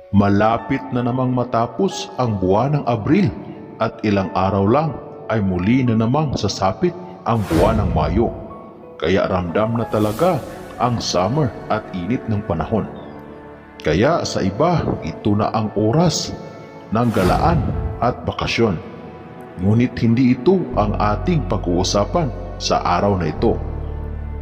Malapit na namang matapos ang buwan ng Abril at ilang araw lang ay muli na namang sasapit ang buwan ng Mayo. Kaya ramdam na talaga ang summer at init ng panahon. Kaya sa iba, ito na ang oras ng galaan at bakasyon. Ngunit hindi ito ang ating pag-uusapan sa araw na ito.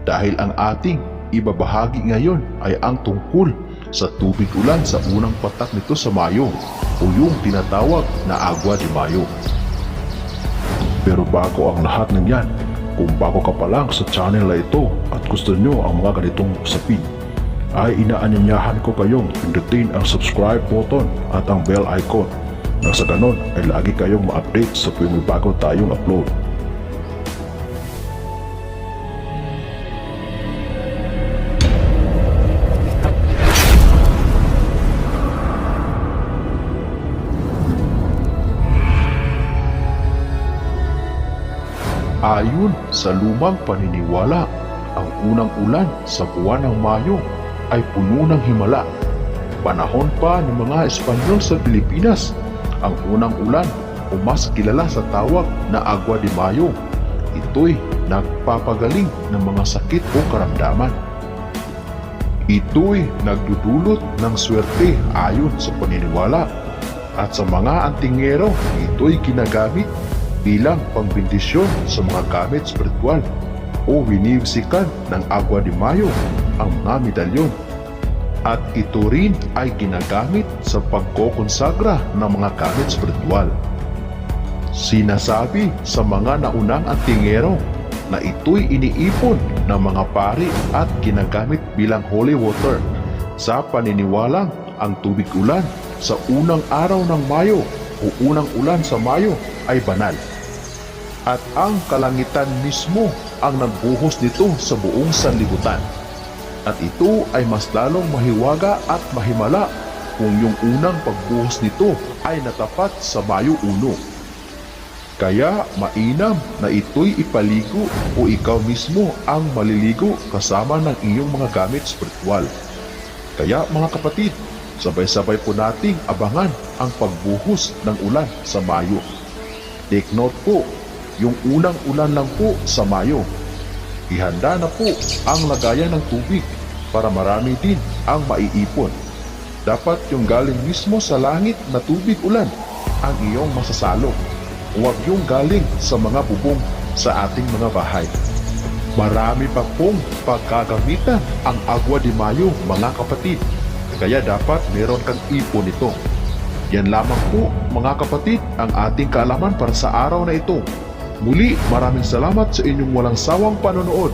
Dahil ang ating ibabahagi ngayon ay ang tungkol sa tubig ulan sa unang patak nito sa Mayo o yung tinatawag na Agua de Mayo. Pero bago ang lahat ng yan, kung bago ka pa lang sa channel na ito at gusto nyo ang mga ganitong usapin, ay inaanyayahan ko kayong pindutin ang subscribe button at ang bell icon na sa ganon ay lagi kayong ma-update sa tuwing may bago tayong upload. Ayon sa lumang paniniwala, ang unang ulan sa buwan ng Mayo ay puno ng himala. Panahon pa ng mga Espanyol sa Pilipinas, ang unang ulan o mas kilala sa tawag na Agua de Mayo, ito'y nagpapagaling ng mga sakit o karamdaman. Ito'y nagdudulot ng swerte ayon sa paniniwala, at sa mga antingero ito'y ginagamit bilang pangbendisyon sa mga gamit spiritual o winibisikan ng Agua de Mayo ang mga medalyon. At ito rin ay ginagamit sa pagkokonsagra ng mga gamit spiritual. Sinasabi sa mga naunang antingero na ito'y iniipon ng mga pari at ginagamit bilang holy water sa paniniwalang ang tubig ulan sa unang araw ng Mayo o unang ulan sa Mayo ay banal. At ang kalangitan mismo ang nagbuhos nito sa buong sanlibutan. At ito ay mas lalong mahiwaga at mahimala kung yung unang pagbuhos nito ay natapat sa Mayo 1. Kaya mainam na ito'y ipaligo o ikaw mismo ang maliligo kasama ng iyong mga gamit spiritual. Kaya mga kapatid, sabay-sabay po nating abangan ang pagbuhos ng ulan sa Mayo. Take note po, yung unang ulan lang po sa Mayo. Ihanda na po ang lagayan ng tubig para marami din ang maiipon. Dapat yung galing mismo sa langit na tubig ulan ang iyong masasalo. Huwag yung galing sa mga bubong sa ating mga bahay. Marami pa pong pagkagamitan ang Agua de Mayo mga kapatid. Kaya dapat meron kang ipon ito. Yan lamang po mga kapatid ang ating kaalaman para sa araw na ito. Muli, maraming salamat sa inyong walang sawang panonood.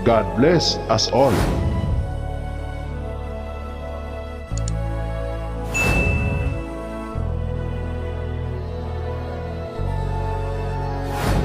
God bless us all.